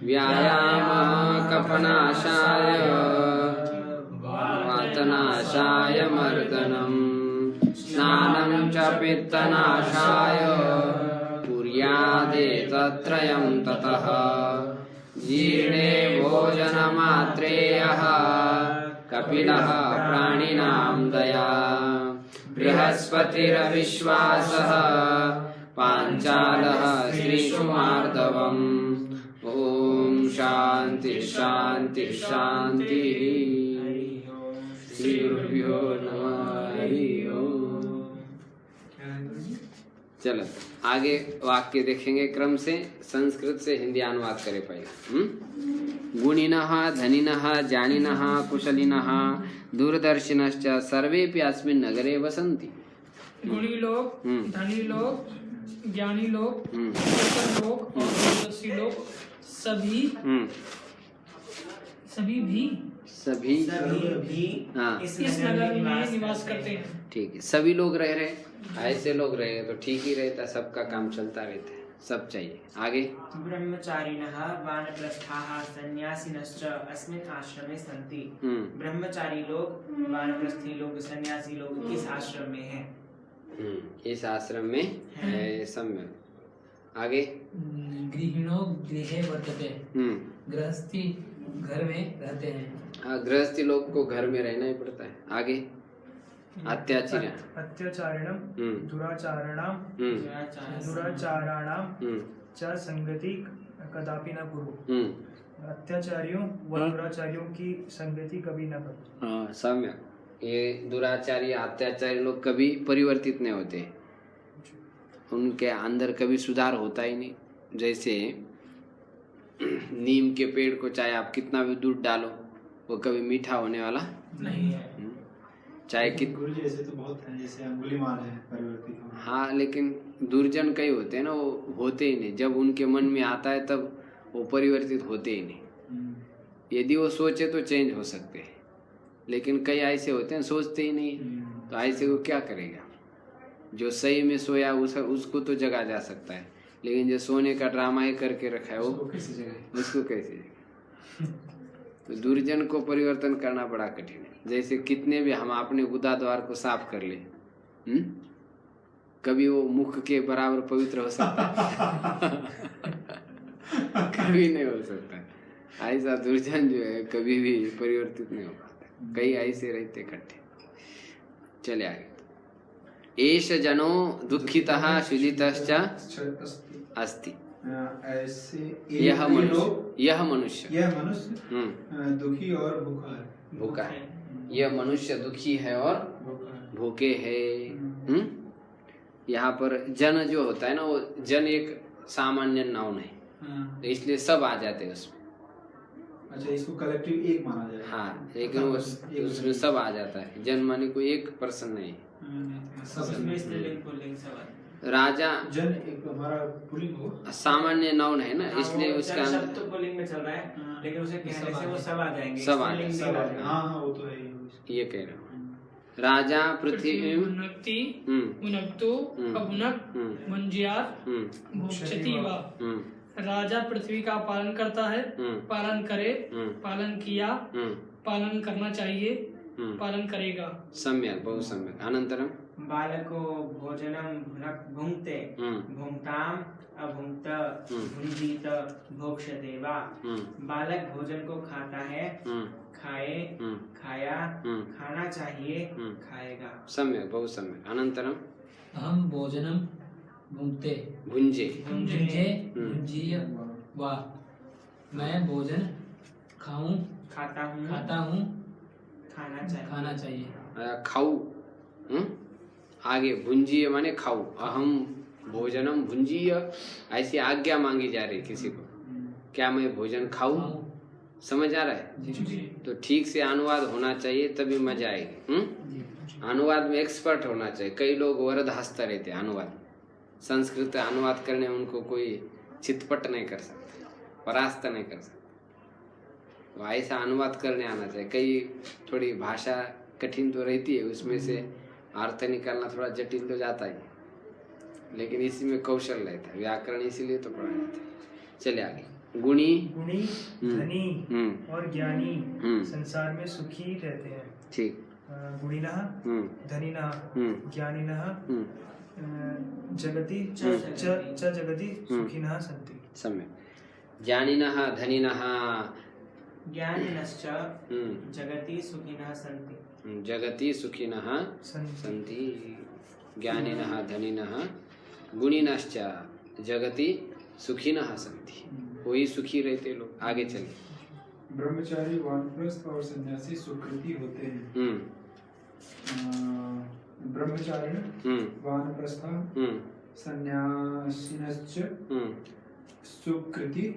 व्यायामः कफनाशाय वातनाशाय मर्दनम् स्नानं च पित्तनाशाय कुर्यादेतत्त्रयं ततः जीर्णे भोजनमात्रेयः कपिलः प्राणिनां दया बृहस्पतिरविश्वासः पाञ्चालः स्त्रीषु मार्दवम् ओम शांति शांति शांति। श्री गुरुभ्यो नमः। हरि ओम। चलो आगे वाक्य देखेंगे क्रम से, संस्कृत से हिंदी अनुवाद करें पहले। गुणिनः धनिनः जानिनः कुशलिनः दूरदर्शिनश्च सर्वेपि अस्मिन् नगरे वसन्ति। गुणी लोग, धनी लोग, ज्ञानी लोग, कुशल लोग और दूरदर्शी लोग सभी हाँ इस नगर में निवास करते हैं। ठीक है, सभी लोग रह रहे, ऐसे लोग रहे तो ठीक ही रहता, सबका काम चलता रहता है, सब चाहिए। आगे ब्रह्मचारिणः वानप्रस्थाः सन्यासिनश्च अस्मिन् आश्रमे सन्ति। ब्रह्मचारी लोग, वानप्रस्थी लोग, सन्यासी लोग इस आश्रम में हैं। इस आश्रम में है सम्यक। आगे गृहिणो गृहे वर्तते, गृहस्थी घर में रहते हैं। गृहस्थी लोग को घर में रहना ही पड़ता है। आगे अत्याचारिणं दुराचाराणां च संगति कदापि न कुरु। अत्याचारियों व दुराचारियों की संगति कभी न करो। सम्यक। ये दुराचारी अत्याचारी लोग कभी परिवर्तित नहीं होते, उनके अंदर कभी सुधार होता ही नहीं। जैसे नीम के पेड़ को चाहे आप कितना भी दूध डालो वो कभी मीठा होने वाला नहीं है। चाहे गुरु जी ऐसे तो बहुत हैं, जैसे अंगुलीमाल है परिवर्तित। हाँ, लेकिन दुर्जन कई होते हैं ना, वो होते ही नहीं। जब उनके मन में आता है तब वो परिवर्तित होते ही नहीं। यदि वो सोचे तो चेंज हो सकते हैं, लेकिन कई ऐसे होते हैं सोचते ही नहीं, तो ऐसे वो क्या करेगा। जो सही में सोया उसको तो जगा जा सकता है, लेकिन जो सोने का ड्रामा ही करके रखा है उसको कैसे जगा। तो दुर्जन को परिवर्तन करना बड़ा कठिन है। जैसे कितने भी हम अपने गुदा द्वार को साफ कर ले, कभी वो मुख के बराबर पवित्र हो सकता है? कभी नहीं हो सकता। ऐसा दुर्जन जो है कभी भी परिवर्तित नहीं हो पाता। कई ऐसे रहते इकट्ठे। चले आगे। एष जनो दुःखितः शुचितश्च अस्ति। यह मनुष्य दुखी और भूखा है। यह मनुष्य दुखी है और भूखे है। यहाँ पर जन जो होता है ना, वो जन एक सामान्य नाउन है, तो इसलिए सब आ जाते हैं उसमें। अच्छा, इसको कलेक्टिव एक माना जाए। हाँ, लेकिन उसमें सब आ जाता है। जन माने कोई एक पर्सन नहीं। राजा जन एक हमारा पुलिंग हो, सामान्य नाउन है ना, इसलिए उसका शब्द तो पुलिंग में चल रहा है, लेकिन उसे कहने से वो सब आ जाएंगे। सब आ जाएंगे। हाँ वो तो है, ये कह रहा हूँ। राजा पृथ्वी उन्नति उन्नक्तु अभुनक मुंजियार भुक्षति वा। राजा पृथ्वी का पालन करता है, पालन करे, पालन किया, पालन करना चाहिए, पालन करेगा। सम्यक, बहुत सम्यक। अनंतरम बालको भोजनम भुंक्ते भुंक्ताम अभुंक्त भुंजीत भोक्ष्यते वा। बालक भोजन को खाता है, खाए, खाया, खाना चाहिए, खाएगा। सम्यक, बहुत सम्यक। अनंतरम अहम भोजनम भुंक्ते भुंजे भुंजीय वा। मैं भोजन खाता हूँ, खाना चाहिए। खाऊ। आगे भुंजीय माने खाऊ। अहम भोजनम भुंजीय, ऐसी आज्ञा मांगी जा रही किसी को, क्या मैं भोजन खाऊं? समझ आ रहा है? तो ठीक से अनुवाद होना चाहिए, तभी मजा आएगी। अनुवाद में एक्सपर्ट होना चाहिए। कई लोग वरद हंसते रहते हैं अनुवाद, संस्कृत अनुवाद करने उनको कोई चितपट नहीं कर सकता, परास्त नहीं कर सकता। तो ऐसा अनुवाद करने आना चाहिए। कई थोड़ी भाषा कठिन तो रहती है, उसमें से अर्थ निकालना थोड़ा जटिल तो जाता है, लेकिन इसी में कौशल रहता है, व्याकरण इसीलिए तो पढ़ा जाता है। चले आगे। गुणी गुणी, धनी और ज्ञानी संसार में सुखी रहते हैं। ठीक। गुणिनः धनिनः ज्ञानिनः जगति च जगति सुखिनः सन्ति। सम्यक्। ज्ञानिनः धनिनः ज्ञानिनश्च जगति सुखिनः सन्ति। जगति सुखिनः सन्ति। ज्ञानिनः धनिनः गुणिनश्च जगति सुखिनः सन्ति। वही सुखी रहते लोग। आगे चलिए। ब्रह्मचारी, वानप्रस्थ और सन्यासी सुकृति होते हैं। ब्रह्मचारिण वानप्रस्थ सन्यासिनश्च सुकृति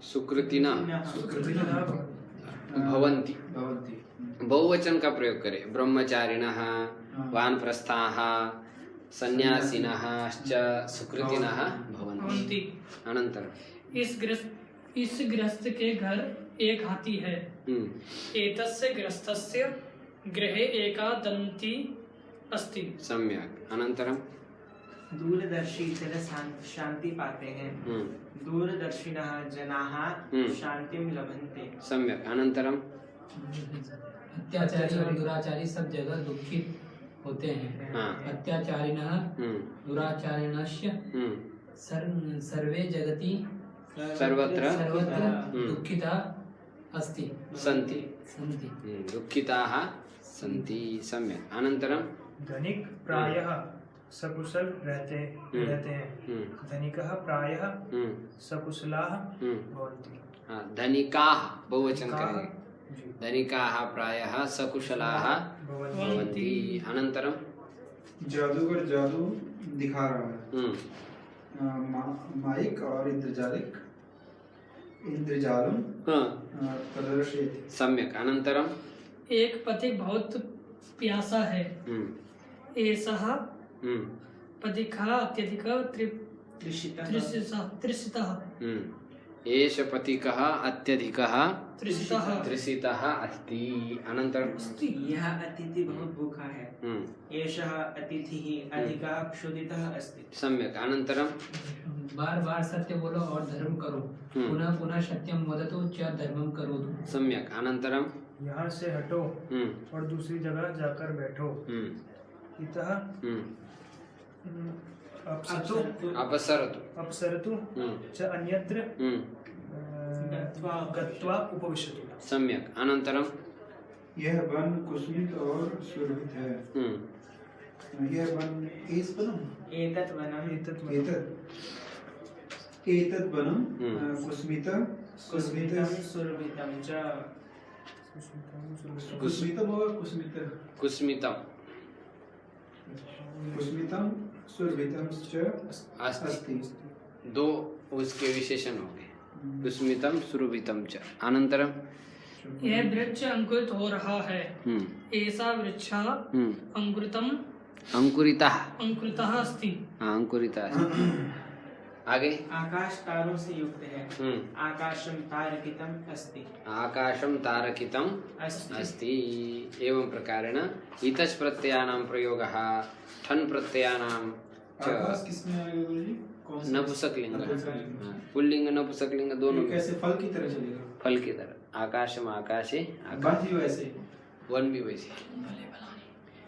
सुकृतिनः भवन्ति। बहुवचन का प्रयोग करें। ब्रह्मचारिणः वानप्रस्थाः सन्यासिनः सुकृतिनः भवन्ति। अनन्तरम् इस गृहस्थ के घर एक हाथी है। एतस्य गृहस्थस्य गृहे एका दंती अस्ति। सम्यक्। अनन्तरं दूरदर्शी जन शांति पाते हैं। दूरदर्शिनः जनाः शांतिं लभन्ते। सम्यक्। अनन्तरं अत्याचारी और दुराचारी सब जगह दुखित होते हैं। अत्याचारिणः दुराचारिणस्य सर्वे जगति सर्वत्र दुःखिता अस्ति सन्ति। सन्ति। दुःखिताः सन्ति। सम्यक्। अनन्तरं धनिक प्रायः सकुशल रहते हैं। धनिकः प्रायः सकुशलाः भवन्ति। धनिकाः बहुवचन करेंगे। धनिकाः प्रायः सकुशलाः भवन्ति। अनन्तरं जादूगर जादू दिखा रहा है। माइक और इंद्रजालम प्रदर्शयति। सम्यक्। अनन्तरं एक पथिक बहुत प्यासा है। एषः पथिकः अत्यधिकः तृषितः। एष पथिकः अत्यधिकः तृषितः अस्ति। अनन्तरं यह अतिथि बहुत भूखा है। एषः अतिथिः अधिकः क्षुधितः अस्ति। सम्यक्। अनन्तरं बार बार सत्य बोलो और धर्म करो। पुनः पुनः सत्यम वदतु च धर्मं करोतु। सम्यक्। अनन्तरं यहाँ से हटो और दूसरी जगह जाकर बैठो। इतः अपसरतु च अन्यत्र गत्वा उपविशतु। सम्यक्। अनन्तरं यह वन कुसुमित और सुरभित है। यह वन एतत् वनम् एतत् वनं कुसुमितं सुरभितं च। कुसुमितं और कुसुमितं सुरभितं च अस्ति। दो उसके विशेषण हो गए। कुसुमितं सुरभितं च। अनन्तरं यह वृक्ष अंकुरित हो रहा है। ऐसा वृक्ष अंकुरितः अस्ति। अंकुरितः। आगे आकाश तारों से युक्त है। आकाशं तारकितम् अस्ति। आकाशं तारकितम् अस्ति। एवं प्रकारेण इतस् प्रत्ययानां प्रयोगः ठन् प्रत्ययानां च। आकाश किसमें आएगा गुरुजी? नपुंसकलिंग। पुल्लिंग नपुंसकलिंग दोनों। कैसे फल की तरह चलेगा? फल की तरह। आकाशम आकाशे। वन भी वैसे। वन भी वैसे।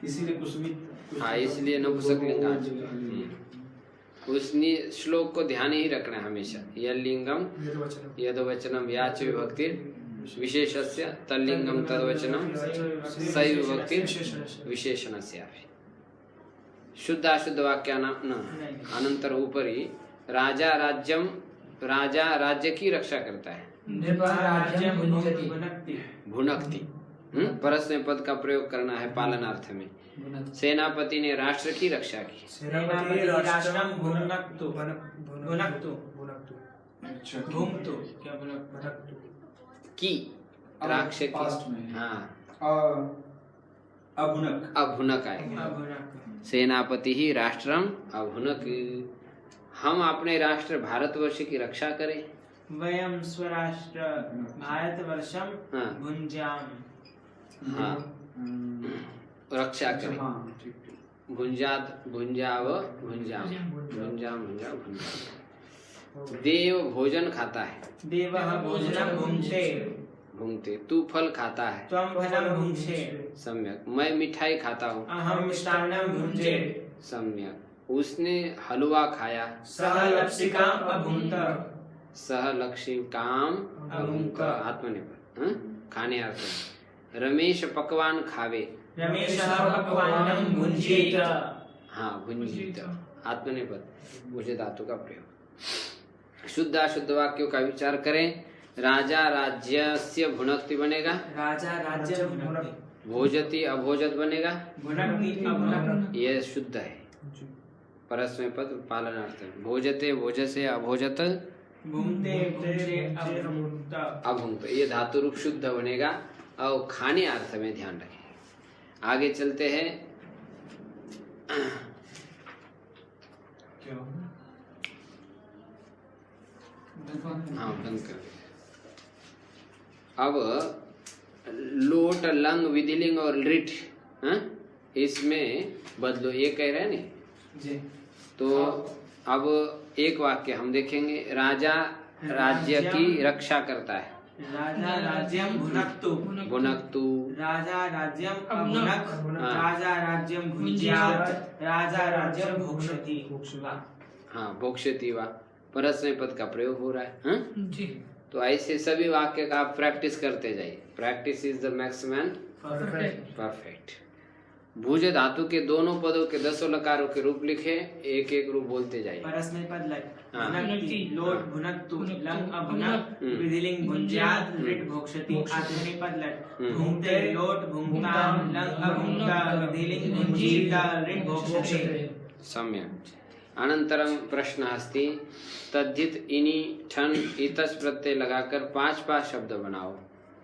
इसीलिए कुसुमित। हाँ, इसलिए नपुंसकलिंग। उसने श्लोक को ध्यान ही रखना है हमेशा। यलिंगम यदवचनम याच विभक्तिर विशेषस्य तल्लिंगम तद्वचनम सै विभक्तिर विशेषणस्यापि। शुद्ध अशुद्ध वाक्यानां न। अनंतर ऊपरी राजा राज्य की रक्षा करता है। भुनक्ति। परस्मै पद का प्रयोग करना है पालनार्थ में। सेनापति ने राष्ट्र की रक्षा की। सेनापति राष्ट्रं भुनक्तु। की राक्षस की। हाँ, अभुनक आएगा। सेनापति ही राष्ट्रम अभुनक। हम अपने राष्ट्र भारतवर्ष की रक्षा करें। वयं स्वराष्ट्र भारतवर्षं भुञ्जाम। हाँ, रक्षा करें। भुंजात भुंजाव भुंजाम भुंजाम भुंजा भुंजा। देव भोजन खाता है, देवः भोजनं भुङ्क्ते भुंगते। तू फल खाता है, त्वं फलं भुङ्क्षे सम्यक। मैं मिठाई खाता हूँ, अहं मिष्टान्नं भुञ्जे सम्यक। उसने हलवा खाया, सः लप्सिकाम् अभुङ्क्त सह लक्षिकाम अभुङ्क्त आत्मनिर्भर। खाने अर्थ। रमेश पकवान खावे, रमेशः पक्वान्नं भुञ्जीत हाँ भुंजित आत्मनिर्भर मुझे धातु का प्रयोग। शुद्ध अशुद्ध वाक्यों का विचार करें। राजा राज्यस्य भुनक्ति बनेगा, राजा राज्यं भुनक्ति, भोजति अभोजत बनेगा, भुनक्ति अभुनक्ति। यह शुद्ध है। परस्मै पद पालनार्थ। भोजते भोजसे अभोजत भुङ्क्ते भुञ्जे अभुङ्क्त अभुंक्त, ये धातु रूप शुद्ध बनेगा और खाने अर्थ में ध्यान रखें। आगे चलते हैं। हाँ बंद कर। अब लोट लंग विधिलिंग और लिट, इसमें बदलो, ये कह रहे हैं नहीं जी। तो अब एक वाक्य हम देखेंगे। राजा राज्य की रक्षा करता है, राजा राज्यं भुनक्तु भुनक्तु, राजा राज्यं अभुनक्, अभुनक्, हाँ। राजा राज्यं भुञ्ज्यात्, राजा राज्यं भोक्ष्यति। हाँ भोक्ष्यति वा परस्मै पद का प्रयोग हो रहा है। हाँ? जी तो ऐसे सभी वाक्य का आप प्रैक्टिस करते जाइए। Practice is the maximum perfect. Perfect. भुज धातु के दोनों पदों के 10 लकारों के रूप लिखे, एक एक रूप बोलते जाइए। परस्मैपद लट्, हाँ। भुनक्ति, लोट भुनक्तु, लंग अभुनक्, विधिलिंग भुञ्ज्यात्, लिट् भोक्ष्यति। आत्मनेपद लट्, भुङ्क्ते लोट भुङ्क्तां, लंग अभुङ्क्ता, विधिलिंग भुञ्जीत, लिट् भोक्ष्यते। सम्यक्। अनंतरम प्रश्न अस्ति। तद्धित इनि ठन इतच प्रत्यय लगाकर 5 शब्द बनाओ।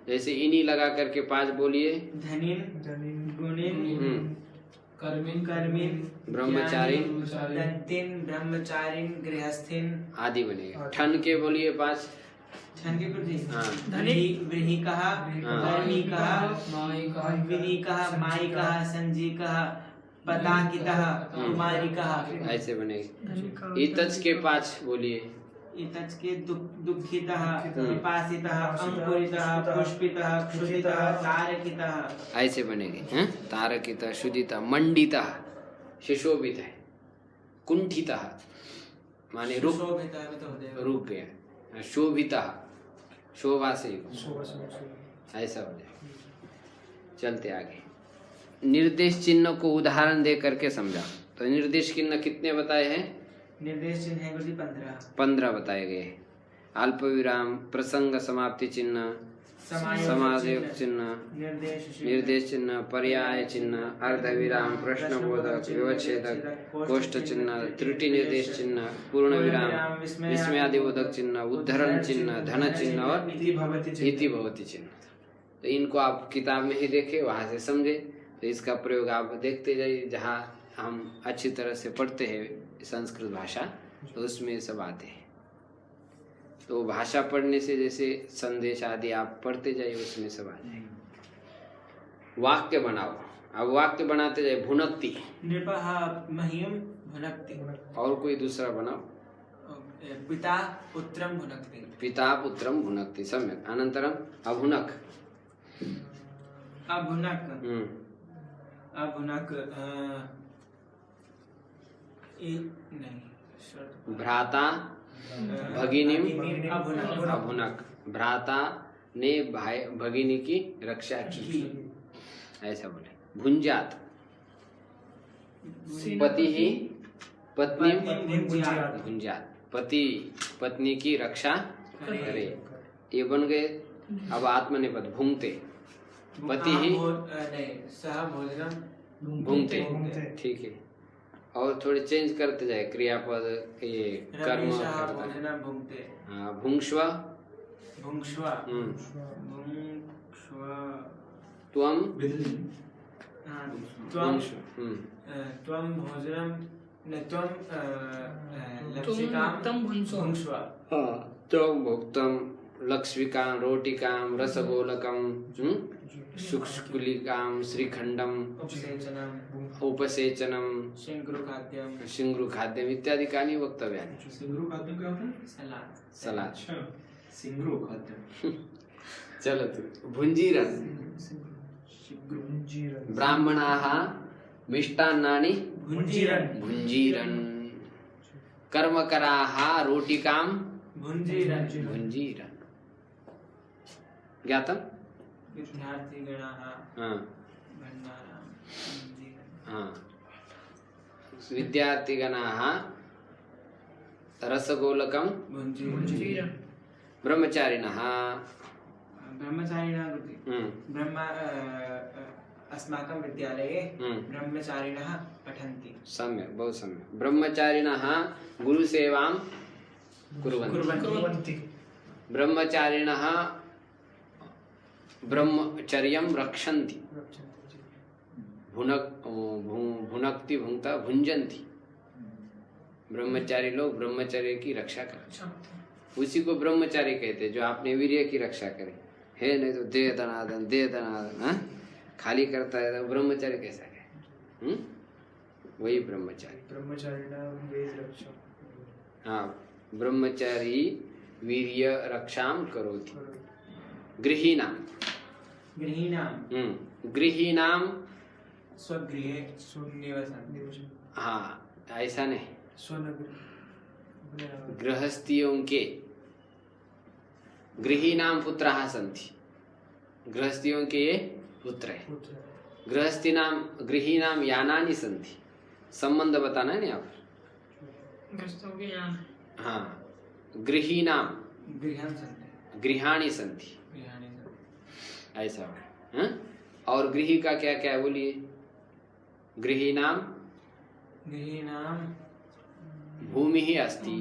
जैसे इनी लगा करके 5 बोलिए। धनिन, गुणिन, कर्मिन कर्मिन, ब्रह्मचारिण, ज्ञानिन, दंतिन, ब्रह्मचारिण, गृहस्थिन आदि बनेगा। ठन के बोलिए 5। छन के प्रति हाँ। वृहिकः, कर्मिकः, मायिकः, विनीकः, मायिकः, संजीकः, पताकितः, कुमारिकः। ऐसे बनेगा। इतच के 5 बोलिए। इतच के दुःखितः, पिपासितः, अंकुरितः, पुष्पितः, क्षुधितः, तारकितः। ऐसे बनेगी। हैं? तारकितः, शुदितः, मंडितः, शिशोभित है, कुंठितः माने रुक, सुशोभितः भी तो हो जाएगा। रुक गया। शोभितः, शोभा से ही ऐसा हो जाए। चलते आगे। निर्देश चिन्ह को उदाहरण दे करके समझा। तो निर्देश चिन्ह कितने बताए हैं? निर्देश चिन्ह है गुरुजी 15। 15 बताए गए। अल्प विराम, प्रसंग समाप्ति चिन्ह, समायोजक चिन्ह, निर्देश चिन्ह, पर्याय चिन्ह, अर्ध विराम, प्रश्नबोधक, व्यवच्छेदक, कोष्ठ चिन्ह, त्रुटि निर्देश चिन्ह, पूर्ण विराम, विस्मयादिबोधक चिन्ह, उद्धरण चिन्ह, धन चिन्ह और इति भवति चिन्ह। तो इनको आप किताब में ही देखे, वहां से समझे। तो इसका प्रयोग आप देखते जाइए। जहाँ हम अच्छी तरह से पढ़ते हैं संस्कृत भाषा, तो उसमें सब आते हैं। तो भाषा पढ़ने से जैसे संदेश आदि आप पढ़ते जाइए, उसमें सब आ जाएगा। वाक्य बनाओ। अब वाक्य बनाते जाइए। भुनक्ति, नृपः मह्यं भुनक्ति। और कोई दूसरा बनाओ। पिता पुत्रं भुनक्ति। पिता पुत्रम भुनक्ति। सम्यक। अनंतरम अभुनक। अभुनक, अभुनक नहीं, भ्राता भगिनी अभुनक। अभुनक। भ्राता ने भाई भगिनी की रक्षा की, ऐसा बोले। भुंजात, पति ही पत्नी भुंजात, पति पत्नी की रक्षा करे। ये बन गए। अब आत्मनेपद भुंगते, पति ही सह भोजनम भुंगते। ठीक है। और थोड़े चेंज करते जाए क्रियापद, ये कर्म करता है। भोजनम भुंगते। हाँ भुंक्ष्व, भुंक्ष्व, भुंक्ष्व, त्वम हाँ, भुंक्ष्व, त्वं भोजनम न त्वं लक्षिकां तुम भुंसो। भुंक्ष्व। त्वम भुक्तम लक्ष्मिकां रोटिकां रसगोलकं शुक्लिकां श्रीखंडम उपसेचनम शिंगरू खाद्यम इत्यादि कानि वक्तव्यानि। सिंगरू खाद्यम क्या होता है? सलाद। अच्छा, सिंगरू खाद्यम। चलतु भुंजीरन ब्राह्मणाः मिष्टान्नानि भुंजीरन कर्मकराः रोटिकां भुंजीरन। ज्ञातम्? विद्यार्थिगणाः रसगोलकं ब्रह्मचारिणः अस्माकं विद्यालये ब्रह्मचारिणः पठन्ति। सम्यक्, बहु सम्यक्। ब्रह्मचारिणः गुरुसेवां कुर्वन्ति। ब्रह्मचारिणः ब्रह्मचर्यं रक्षन्ति। भुनक्ति भुंक्ता भुंजन्ति। ब्रह्मचारी लोग ब्रह्मचर्य की रक्षा करते, उसी को ब्रह्मचारी कहते हैं, जो आपने वीर्य की रक्षा करे। है नहीं तो देह दनादन खाली करता है, तो ब्रह्मचारी कैसा है? वही ब्रह्मचारी। हाँ, ब्रह्मचारी वीर्य रक्षां करोति। गृहीणां स्वगृहे निवसन्ति। हाँ, ऐसा नहीं, गृहस्थियों के गृहीणां पुत्राः सन्ति। गृहस्थियों के ये पुत्र है। गृहीणां यानानि सन्ति। संबंध बताना है नहीं आप? हाँ, गृहीणां गृहाणि सन्ति, ऐसा है। और गृही का क्या क्या है बोलिए? गृहीणां भूमि ही अस्ति।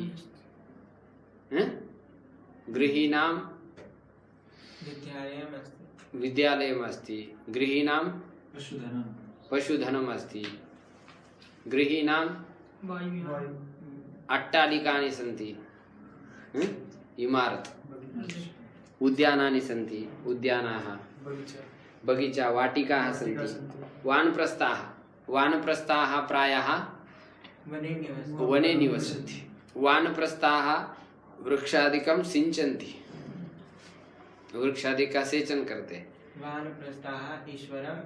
गृहीणां विद्यालयम् अस्ति। गृहीणां पशुधनम् अस्ति। गृहीणां अट्टालिकानि सन्ति, इमारत। उद्यानानि सन्ति, उद्यानाः। बगीचा, वाटिकाः सन्ति। वानप्रस्थाः प्रायः वने निवसन्ति। वानप्रस्थाः वृक्षादिकं सिंचन्ति। वृक्षादि का सेचन करते। वानप्रस्थाः ईश्वरं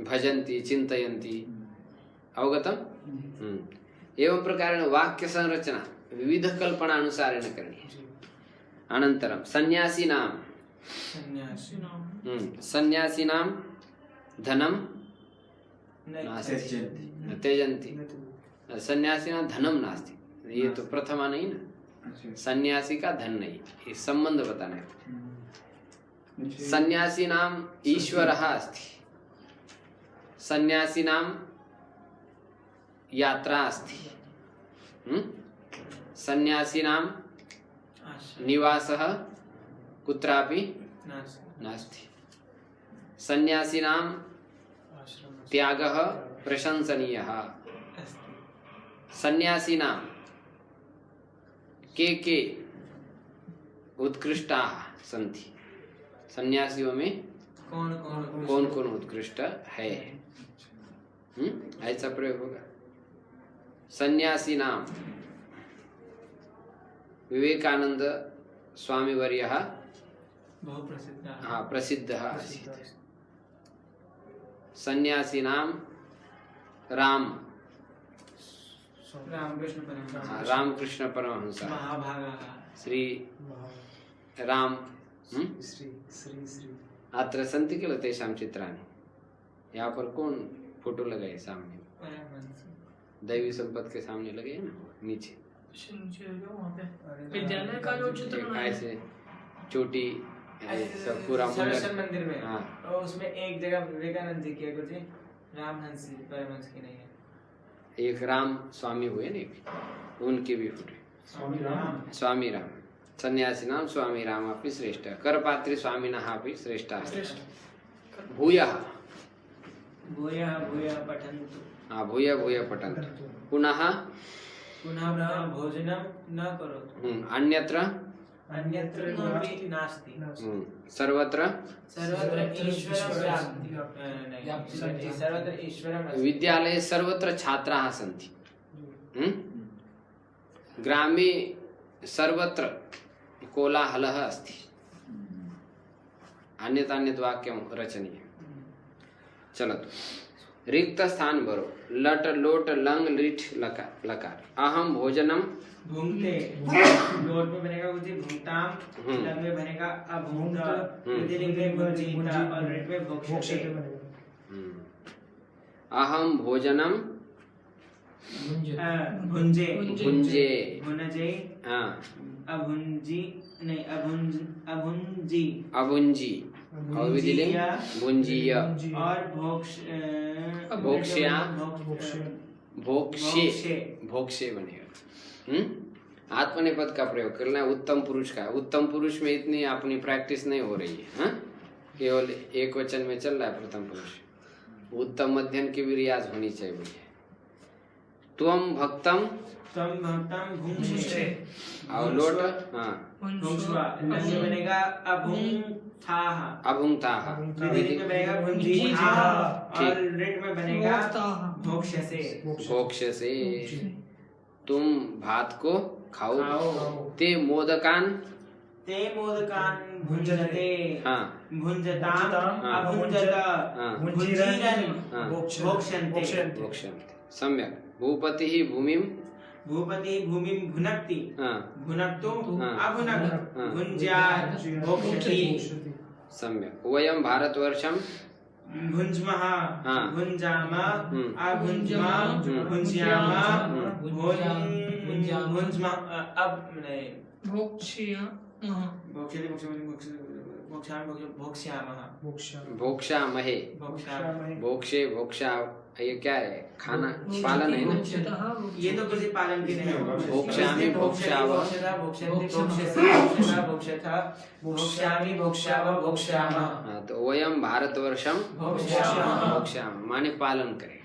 भजन्ति चिन्तयन्ति। अवगतम्? एवं प्रकारेण वाक्य संरचना विविध कल्पना अनुसारेण करणीय। अनन्तरं सन्यासिनां धनं त्यजन्ति। सन्यासिनां धनम नास्ति, ये तो प्रथमा नहीं ना। सन्यासी का धन नहीं, ये संबंध बताना है। सन्यासिनां ईश्वरः अस्ति। सन्यासिनां यात्रा अस्ति। सन्यासिनां निवासः कुत्रापि नास्ति। सन्यासिनां त्यागः प्रशंसनीयः। सन्यासिनां के उत्कृष्टाः सन्ति। सन्यासियों में कौन कौन उत्कृष्ट है? ऐसा प्रयोग होगा। सन्यासिनां विवेकानंद स्वामी वर्यः प्रसिद्धः आसीत्। सन्यासिनां रामकृष्ण परमहंसः श्री राम अत्र सन्ति किल तेषां चित्राणि। यहाँ पर कौन फोटो लगाए सामने? दैवी संपत्ति के सामने लगे हैं ना, नीचे विद्यालय का जो चित्र ऐसे चोटी सब पूरा मंदिर में। हाँ, और उसमें एक जगह विवेकानंद जी की कुछ रामहंस परमहंस की नहीं है। एक राम स्वामी हुए नहीं, उनके भी फोटो। स्वामी राम सन्यासिनां स्वामी राम अपि श्रेष्ठ करपात्री स्वामिनः अपि श्रेष्ठः। भूयः पठन्तु। हाँ, भूयः पठन्तु। पुनः भोजनं न करोतु। अन्यत्र नास्ति। सर्वत्र सर्वत्र ईश्वरं नहीं, सर्वत्र ईश्वरम् अस्ति। विद्यालये सर्वत्र छात्राः सन्ति। ग्रामे सर्वत्र कोलाहलः अस्ति। अन्यत् वाक्यं रचनीयम्। चलतु रिक्त स्थान भरो। लट लोट लंग लिट लकार। अहम भोजनम भुंगते, लोट में बनेगा उसी भुंगताम, लंग में बनेगा अभुंगता, विधिलिंग में भुंजीता और रिट में भोक्ष्यते बनेगा। अहम भोजनम भुंजे, भुंजे, भुनजे, अभुंजी नहीं, अभुंजी, अभुंजी और विधिलिंग भुंजीय और भोक्ष्या, भोक्ष्ये, भोक्ष्ये बनेगा। आत्मनेपद का प्रयोग करना है उत्तम पुरुष का। उत्तम पुरुष में इतनी अपनी प्रैक्टिस नहीं हो रही है। केवल एक वचन में चल रहा है प्रथम पुरुष। उत्तम मध्यम की भी रियाज होनी चाहिए भैया। त्वम भक्तम भुंक्षे और लोट भुंक्षवा, लंग में बनेगा अभुंगथाः, अभुंगताः, विधिलिंग में बनेगा भुंजीथाः और रिट में बनेगा भोक्ष्यसे, भोक्ष्यसे। तुम भात को खाओ। ते मोदकान भुंजते, भुंजताम अभुंजत, भुंजीरन भोक्ष्यन्ते, भोक्ष्यन्ते। सम्यक। भूपति ही भूमिम भूमिं भुनक्ति, भुनक्तु अभुनक्, भुंज्यात् भोक्ष्यति। सम्यक। वयम भारतवर्षम भुंज्मः, भुंजामः, अभुंज्मः, भुंज्यामः, भुंज्मः, अब नहीं, भोक्ष्यामः, भोक्ष्यामहे, भोक्षे, भोक्षा, ये क्या है? खाना, पालन है ना? ये तो किसी पालन के नहीं है। भोक्ष्यामि, भोक्ष्याव, हाँ, तो वयम भारतवर्षम भोक्ष्यामः माने पालन करें।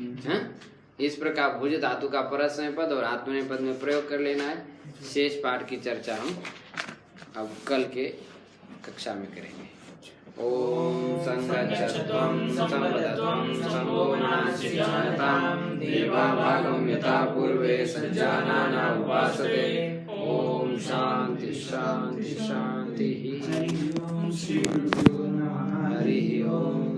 इस प्रकार भुज धातु का परस्मय पद और आत्मनेपद में प्रयोग कर लेना है। शेष पाठ की चर्चा हम अब कल के कक्षा में करेंगे। ओम संगच्छध्वं संवदध्वं संभोनास्यतां देवाभागं यथा पूर्वे सज्जानाना उपासते। ओम शांति शांति शांति। हरि ओम।